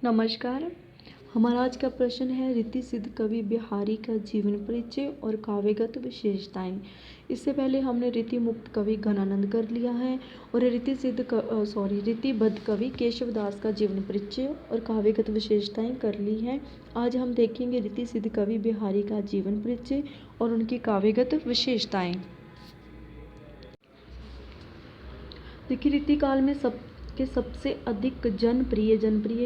नमस्कार। हमारा आज का प्रश्न है रीति सिद्ध कवि बिहारी का जीवन परिचय और काव्यगत विशेषताएं। इससे पहले हमने रीति मुक्त कवि घनानंद कर लिया है और रीतिबद्ध कवि केशवदास का जीवन परिचय और काव्यगत विशेषताएं कर ली हैं। आज हम देखेंगे रीति सिद्ध कवि बिहारी का जीवन परिचय और उनकी काव्यगत विशेषताएं। देखिए, रीति काल में सबसे अधिक जनप्रिय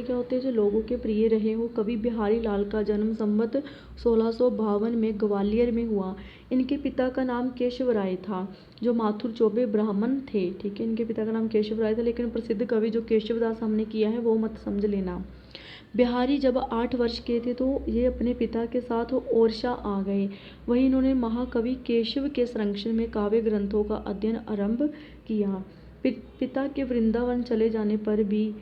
क्या होते हैं, जो लोगों के प्रिय रहे हो। कवि बिहारी लाल का जन्म संवत 1652 में ग्वालियर में हुआ। इनके पिता का नाम केशव राय था, जो माथुर चौबे ब्राह्मण थे। ठीक है, इनके पिता का नाम केशव राय था, लेकिन प्रसिद्ध कवि जो केशवदास हमने किया है वो मत समझ लेना। बिहारी जब 8 वर्ष के थे तो ये अपने पिता के साथ ओरछा आ गए। वहीं इन्होंने महाकवि केशव के संरक्षण में काव्य ग्रंथों का अध्ययन आरंभ किया। पिता के वृंदावन चले जाने पर भी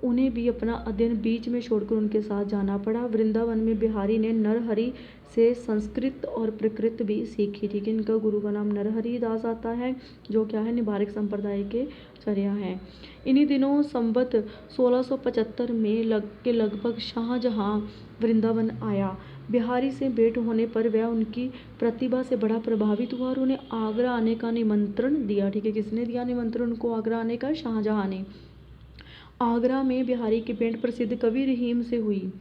उन्हें भी अपना अध्ययन बीच में छोड़कर उनके साथ जाना पड़ा। वृंदावन में बिहारी ने नरहरि से संस्कृत और प्रकृत भी सीखी। ठीक है, इनका गुरु का नाम नरहरि दास आता है, जो क्या है, निबारक संप्रदाय के चर्या है। इन्हीं दिनों संवत 1675 में लगभग शाहजहां वृंदावन आया। बिहारी से भेंट होने पर वह उनकी प्रतिभा से बड़ा प्रभावित हुआ और उन्हें आगरा आने का निमंत्रण दिया। ठीक है, किसने दिया निमंत्रण उनको आगरा आने का? शाहजहां ने। आगरा में बिहारी की भेंट प्रसिद्ध कवि रहीम से हुई।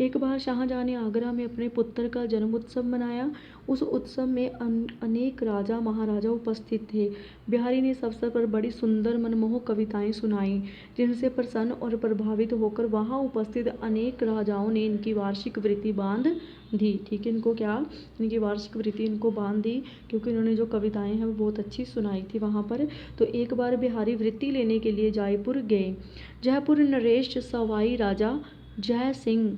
एक बार शाहजहां ने आगरा में अपने पुत्र का जन्म उत्सव मनाया। उस उत्सव में अनेक राजा महाराजा उपस्थित थे। बिहारी ने इस अवसर पर बड़ी सुंदर मनमोहक कविताएं सुनाई, जिनसे प्रसन्न और प्रभावित होकर वहां उपस्थित अनेक राजाओं ने इनकी वार्षिक वृत्ति बांध दी। ठीक है, इनकी वार्षिक वृत्ति इनको बांध दी, क्योंकि इन्होंने जो कविताएं हैं वो बहुत अच्छी सुनाई थी वहां पर। तो एक बार बिहारी वृत्ति लेने के लिए जयपुर गए। जयपुर नरेश सवाई राजा जय सिंह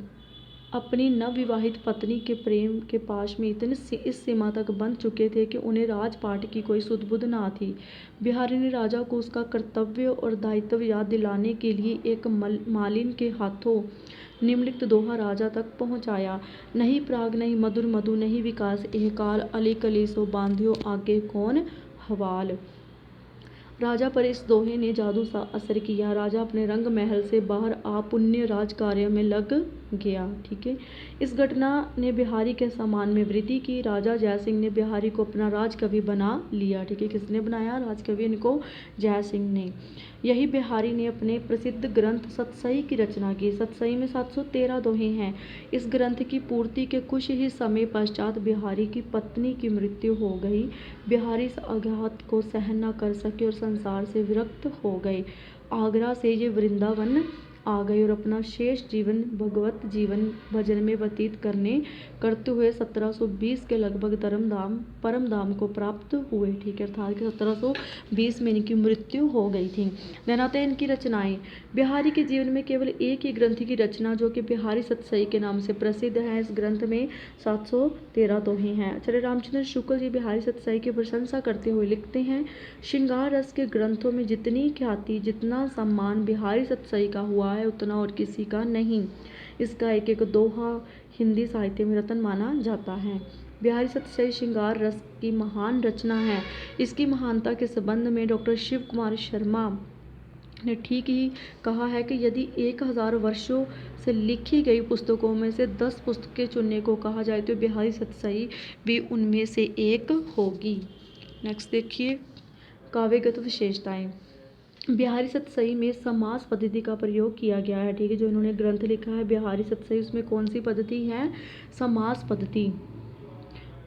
अपनी नवविवाहित पत्नी के प्रेम के पाश में इतने इस सीमा तक बंध चुके थे कि उन्हें राजपाट की कोई सुध बुध ना थी। बिहारी ने राजा को उसका कर्तव्य और दायित्व याद दिलाने के लिए एक मालिन के हाथों निम्नलिखित दोहा राजा तक पहुंचाया। नहीं प्राग नहीं मधुर मधु, नहीं विकास एह काल, अली कली सो बांधियो आगे कौन हवाल। राजा पर इस दोहे ने जादू सा असर किया। राजा अपने रंग महल से बाहर आ पुण्य राज कार्य में लग गया। ठीक है, इस घटना ने बिहारी के सम्मान में वृद्धि की। राजा जयसिंह ने बिहारी को अपना राजकवि बना लिया। ठीक है, किसने बनाया राजकवि? इनको जयसिंह ने। यही बिहारी ने अपने प्रसिद्ध ग्रंथ सतसई की रचना की। सतसई में 713 दोहे हैं। इस ग्रंथ की पूर्ति के कुछ ही समय पश्चात बिहारी की पत्नी की मृत्यु हो गई। बिहारी इस आघात को सहन न कर सके और संसार से विरक्त हो गए। आगरा से ये वृंदावन आ गए और अपना शेष जीवन भगवत जीवन भजन में व्यतीत करते हुए 1720 के लगभग परम धाम को प्राप्त हुए। ठीक है, अर्थात कि 1720 में इनकी मृत्यु हो गई थी। देन आते हैं इनकी रचनाएं। बिहारी के जीवन में केवल एक ही ग्रंथ की रचना, जो कि बिहारी सतसई के नाम से प्रसिद्ध है। इस ग्रंथ में 713 दोहे हैं। आचार्य रामचंद्र शुक्ल जी बिहारी सतसई की प्रशंसा करते हुए लिखते हैं, श्रृंगार रस के ग्रंथों में जितनी ख्याति जितना सम्मान बिहारी सतसई का हुआ है, उतना और किसी का नहीं। इसका एक एक दोहा हिंदी साहित्य में रत्न माना जाता है। बिहारी सतसई श्रृंगार रस की महान रचना है। इसकी महानता के संबंध में डॉक्टर शिव कुमार शर्मा ने ठीक ही कहा है कि यदि 1000 वर्षों से लिखी गई पुस्तकों में से 10 पुस्तकें चुनने को कहा जाए तो बिहारी सतसई भी उनमें से एक होगी। नेक्स्ट देखिए, काव्यगत विशेषताएं। बिहारी सतसई में समास पद्धति का प्रयोग किया गया है। ठीक है, जो इन्होंने ग्रंथ लिखा है बिहारी सतसई, उसमें कौन सी पद्धति है? समास पद्धति।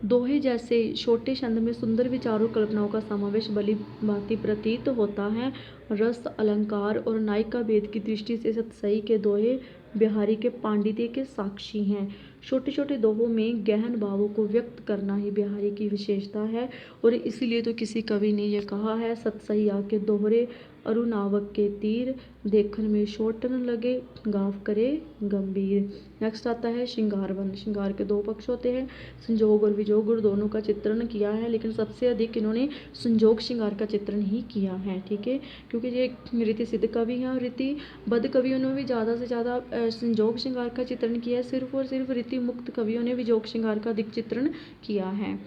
दोहे जैसे छोटे छंद में सुंदर विचारों कल्पनाओं का समावेश भली भांति प्रतीत होता है। रस, अलंकार और नायिका भेद की दृष्टि से सतसई के दोहे बिहारी के पांडित्य के साक्षी हैं। छोटे छोटे दोहों में गहन भावों को व्यक्त करना ही बिहारी की विशेषता है, और इसीलिए तो किसी कवि ने यह कहा है, सतसई आके दोहरे अरुणावक के तीर, देखन में शोटन लगे गाफ करे गंभीर। नेक्स्ट आता है श्रृंगारवन। श्रृंगार के 2 पक्ष होते हैं, संजोग और विजोग, और दोनों का चित्रण किया है, लेकिन सबसे अधिक इन्होंने संजोग श्रृंगार का चित्रण ही किया है। ठीक है, क्योंकि ये रीति सिद्ध कवि हैं और रीतिबद्ध कवियों ने भी ज़्यादा से ज़्यादा संजोग श्रृंगार का चित्रण किया है। सिर्फ और सिर्फ रीति मुक्त कवियों ने विजोग श्रृंगार का अधिक चित्रण किया है।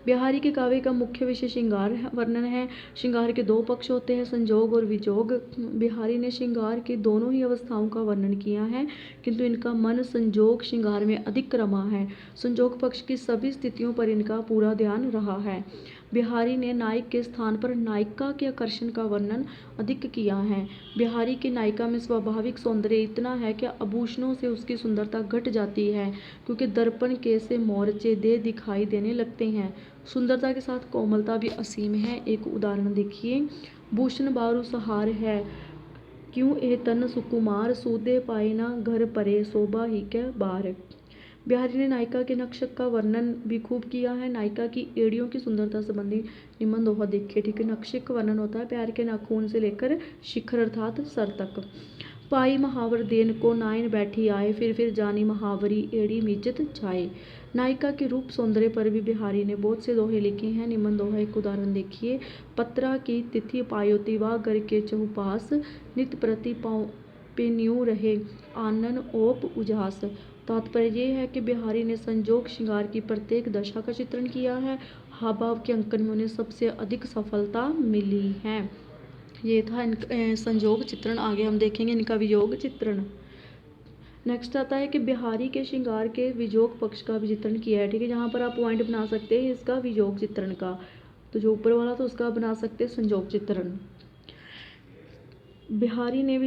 बिहारी के काव्य का मुख्य विषय श्रृंगार वर्णन है। श्रृंगार के दो पक्ष होते हैं, संजोग और विजोग। बिहारी ने श्रृंगार की दोनों ही अवस्थाओं का वर्णन किया है, किंतु इनका मन संजोग श्रृंगार में अधिक रमा है। संजोग पक्ष की सभी स्थितियों पर इनका पूरा ध्यान रहा है। बिहारी ने नायक के स्थान पर नायिका के आकर्षण का वर्णन अधिक किया है। बिहारी की नायिका में स्वाभाविक सौंदर्य इतना है कि आभूषणों से उसकी सुंदरता घट जाती है, क्योंकि दर्पण के से मोर्चे दे दिखाई देने लगते हैं। सुंदरता के साथ कोमलता भी असीम है। एक उदाहरण देखिए, भूषण बारू सहार है, क्यों ए तन सुकुमार, सूदे पाए ना घर परे, शोभा ही के बार। बिहारी ने नायिका के नक्श का वर्णन भी खूब किया है। नायिका की एड़ियों की सुंदरता संबंधी निबंध दोहा देखिए। ठीक है, नक्शे का वर्णन होता है पैर के नाखून से लेकर शिखर अर्थात सर तक। पाई महावर देन को नाइन बैठी आए, फिर जानी महावरी एड़ी मिजत जाए। नायिका के रूप सौंदर्य पर भी बिहारी ने बहुत से दोहे लिखे हैं। निबंध दोहा एक उदाहरण देखिए। पत्रा की तिथि पायोती वा घर के चहुपास, नित प्रति पे न्यू रहे आनन ओप उजास। तात्पर्य ये है कि बिहारी ने संजोग श्रृंगार की प्रत्येक दशा का चित्रण किया है। हाव भाव के अंकन में उन्हें सबसे अधिक सफलता मिली है। ये था संजोग चित्रण। आगे हम देखेंगे इनका वियोग चित्रण। नेक्स्ट आता है कि बिहारी के श्रृंगार के वियोग पक्ष का भी चित्रण किया है। ठीक है, जहाँ पर आप पॉइंट बना सकते हैं इसका वियोग चित्रण का, तो जो ऊपर वाला तो उसका बना सकते हैं संजोग चित्रण। बिहारी ने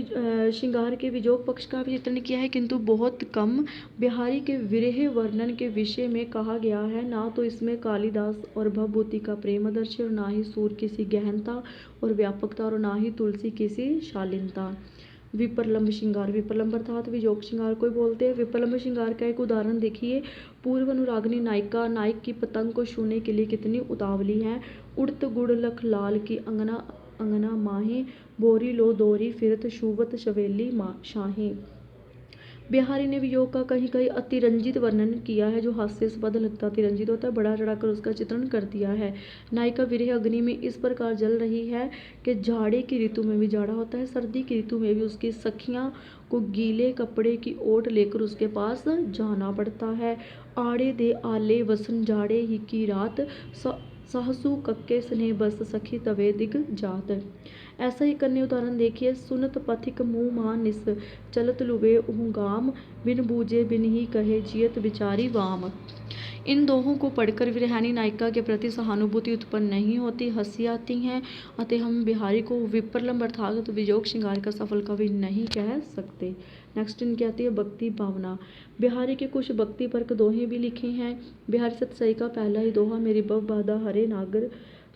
श्रृंगार के वियोग पक्ष का भी चित्रण किया है, किंतु बहुत कम। बिहारी के विरह वर्णन के विषय में कहा गया है, ना तो इसमें कालिदास और भवभूति का प्रेम आदर्श, और ना ही सूर किसी गहनता और व्यापकता, और ना ही तुलसी किसी शालीनता। विप्रलंब श्रृंगार, विप्रलंब अर्थात वियोग श्रृंगार को बोलते हैं। विप्रलंब श्रृंगार का एक उदाहरण देखिए। पूर्व अनुरागनी नायिका नायक की पतंग को छूने के लिए कितनी उतावली है। उड़त गुड़ लख लाल की अंगना अंगना माहे, बोरी लो दोरी फिरत शुवत शवेली शाहे। बिहारी ने वियोग का कहीं कहीं अतिरंजित वर्णन किया है, जो हास्यास्पद लगता अतिरंजित होता है, बढ़ा चढ़ाकर उसका चित्रण कर दिया है। नायिका विरह अग्नि में इस प्रकार जल रही है कि जाड़े की ऋतु में भी जाड़ा होता है, सर्दी की ऋतु में भी उसकी सखियां को गीले कपड़े की ओट लेकर उसके पास जाना पड़ता है। आड़े दे आले वसन जाड़े ही की रात, सहसु कक्के स्नेह बस सखी तवे दिग जात। ऐसा ही करने उदाहरण देखिए। सुनत पथिक मुँह मानिस, चलत लुबे उहु गाम, बिन बूझे बिन ही कहे जियत बिचारी वाम। इन दोहों को पढ़कर विरहानी नायिका के प्रति सहानुभूति उत्पन्न नहीं होती, हंसी आती हैं। अतः हम बिहारी को विप्रलंब अर्थात वियोग श्रृंगार का सफल कवि नहीं कह सकते। नेक्स्ट इनकी आती है भक्ति भावना। बिहारी के कुछ भक्ति परक दोहे भी लिखे हैं। बिहारी सतसई का पहला ही दोहा, मेरी बव बाधा हरे नागर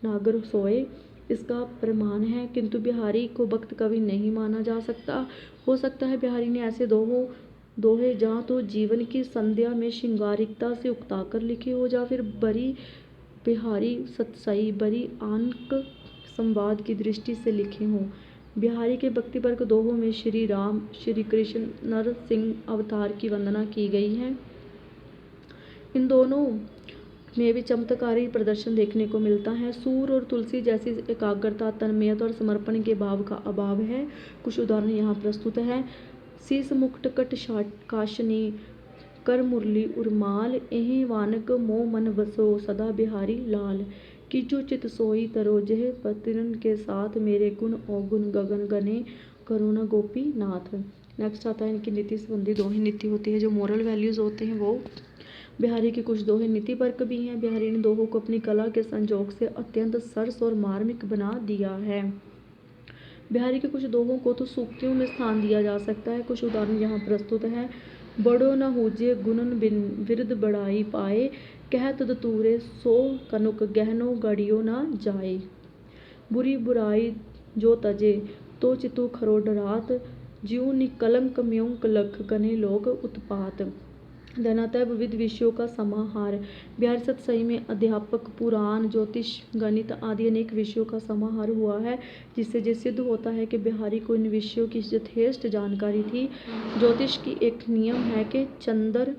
नागर सोए, इसका प्रमाण है, किंतु बिहारी को भक्त कवि नहीं माना जा सकता। हो सकता है बिहारी ने ऐसे दोहे जहाँ तो जीवन की संध्या में श्रृंगारिकता से उकताकर लिखे हो, या फिर बड़ी बिहारी सतसई बड़ी आंक संवाद की दृष्टि से लिखे हों। बिहारी के भक्तिपर्क दोहों में श्री राम, श्री कृष्ण, नरसिंह अवतार की वंदना की गई है। इन दोनों में भी चमत्कारी प्रदर्शन देखने को मिलता है। सूर और तुलसी जैसी एकाग्रता, तन्मयता और समर्पण के भाव का अभाव है। कुछ उदाहरण यहाँ प्रस्तुत है। शीस मुकुट कट काशनी, कर मुरली उर्माल, एहि वानक मो मन बसो, सदा बिहारी लाल। कीचु चित सोई तरो जह, पतिरन के साथ मेरे गुण अवगुण गगन गने, करुणा गोपी नाथ। नेक्स्ट आता है इनकी नीति संबंधी दोहे। नीति होती है जो मोरल वैल्यूज होते हैं वो। बिहारी के कुछ दोहे नीति परक भी हैं। बिहारी ने दोहों को अपनी कला के संजोग से अत्यंत सरस और मार्मिक बना दिया है। बिहारी के कुछ दोहों को तो सूक्तियों में स्थान दिया जा सकता है। कुछ उदाहरण यहाँ प्रस्तुत हैं। बड़ो न होजे गुणन विरद बड़ाई पाए, कहत दतूरे सो कनुक गहनो गड़ियो न जाए। बुरी बुराई जो तजे तो चितु खरो डरात, ज्यों निकलंक म्योंक लख गने लोग उत्पात। धनातः विविध विषयों का समाहार। बिहारी सतसई में अध्यापक, पुराण, ज्योतिष, गणित आदि अनेक विषयों का समाहार हुआ है, जिससे ये सिद्ध होता है कि बिहारी को इन विषयों की यथेष्ट जानकारी थी। ज्योतिष की एक नियम है कि चंद्र,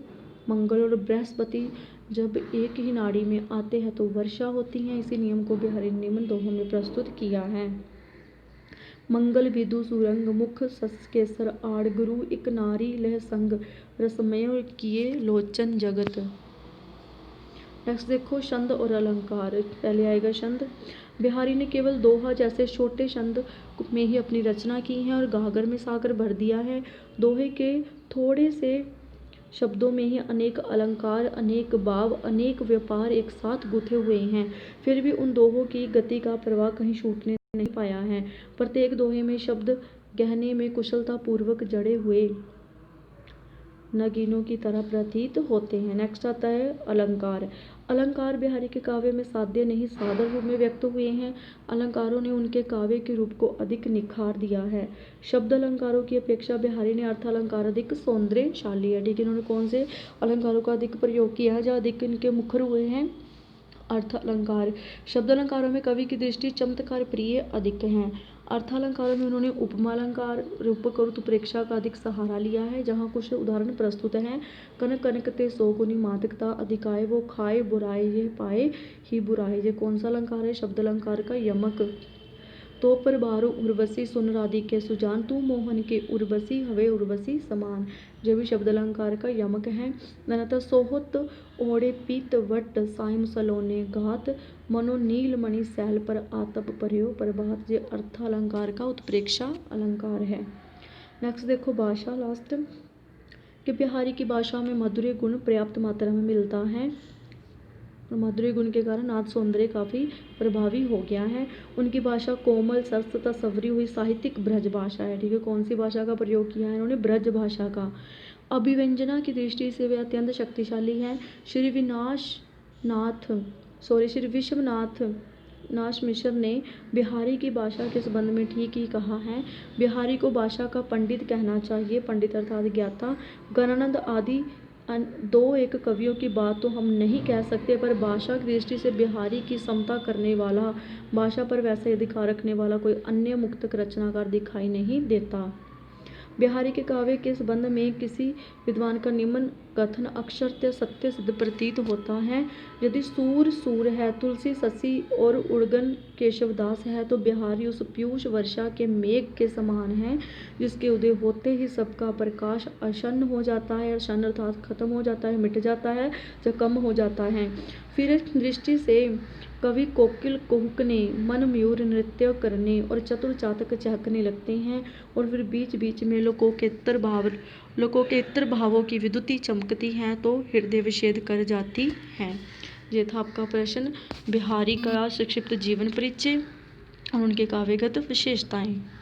मंगल और बृहस्पति जब एक ही नाड़ी में आते हैं तो वर्षा होती है। इसी नियम को बिहारी ने निम्न दोहों में प्रस्तुत किया है। मंगल विदु सुरंग, मुख सस केसर आड़, गुरु इक नारी लह संग, रसमय किए लोचन जगत। नेक्स्ट देखो छंद और अलंकार। पहले आएगा छंद। बिहारी ने केवल दोहा जैसे छोटे छंद में ही अपनी रचना की है और गागर में सागर भर दिया है। दोहे के थोड़े से शब्दों में ही अनेक अलंकार, अनेक भाव, अनेक व्यापार एक साथ गुथे हुए हैं। फिर भी उन दोहों की गति का प्रवाह कहीं छूटने नहीं पाया है। प्रत्येक दोहे में शब्द गहने में कुशलता पूर्वक जड़े हुए नगीनों की तरह प्रतीत होते हैं। नेक्स्ट आता है अलंकार। अलंकार बिहारी के काव्य में साध्य नहीं सादर रूप में व्यक्त हुए हैं। अलंकारों ने उनके काव्य के रूप को अधिक निखार दिया है। शब्द अलंकारों की अपेक्षा बिहारी ने अर्थ अलंकार अधिक सौंदर्यशाली है। ठीक है, इन्होंने कौन से अलंकारों का अधिक प्रयोग किया है, जो अधिक इनके मुखर हुए हैं? अर्थ अलंकार। शब्द अलंकारों में कवि की दृष्टि चमत्कार प्रिय अधिक हैं। अर्थालंकारों में उन्होंने उपमा अलंकार, रूपक और उत्प्रेक्षा का अधिक सहारा लिया है। जहाँ कुछ उदाहरण प्रस्तुत हैं। कनक कनकते सो गुनी मादकता अधिकाए, वो खाए बुराए ये पाए ही बुराए। ये कौन सा अलंकार है? शब्द अलंकार का यमक। तो पर बारो उर्वशी सुन राधिके सुजान, तू मोहन के उर्वशी हवे उर्वशी समान। जो भी शब्द अलंकार का यमक है। ननत सोहत ओढ़े पीत वट, सायम सलोने घात, मनो नील मणि सैल पर आतप पर्यो प्रभात। ये अर्थ अलंकार का उत्प्रेक्षा अलंकार है। नेक्स्ट देखो भाषा लास्ट कि बिहारी की भाषा में मधुर गुण पर्याप्त मात्रा में मिलता है। मधुर गुण के कारण नाद सौंदर्य काफ़ी प्रभावी हो गया है। उनकी भाषा कोमल, सरस तथा संवरी हुई साहित्यिक ब्रज भाषा है। ठीक है, कौन सी भाषा का प्रयोग किया है इन्होंने? ब्रज भाषा का। अभिव्यंजना की दृष्टि से वे अत्यंत शक्तिशाली हैं। श्री विश्वनाथ मिश्र ने बिहारी की भाषा के संबंध में ठीक ही कहा है। बिहारी को भाषा का पंडित कहना चाहिए। पंडित अर्थात ज्ञाता। गणानंद आदि दो एक कवियों की बात तो हम नहीं कह सकते, पर भाषा की दृष्टि से बिहारी की समता करने वाला, भाषा पर वैसे अधिकार रखने वाला कोई अन्य मुक्तक रचनाकार दिखाई नहीं देता। बिहारी के काव्य के संबंध में किसी विद्वान का निम्न कथन अक्षरत्य सत्य सिद्ध प्रतीत होता है। यदि सूर है, तुलसी शशि और उड़गन केशवदास है, तो बिहारी उस पीयूष वर्षा के मेघ के समान है, जिसके उदय होते ही सबका प्रकाश अक्षन्न हो जाता है। अक्षन्न अर्थात खत्म हो जाता है, मिट जाता है या कम हो जाता है। फिर दृष्टि से कवि कोकिल कुहकने, मन मयूर नृत्य करने और चतुर चातक चहकने लगते हैं, और फिर बीच बीच में लोकोकेतर भावों की विद्युति चमकती हैं तो हृदय विषेद कर जाती हैं। ये था आपका प्रश्न, बिहारी का संक्षिप्त जीवन परिचय और उनके काव्यगत विशेषताएं।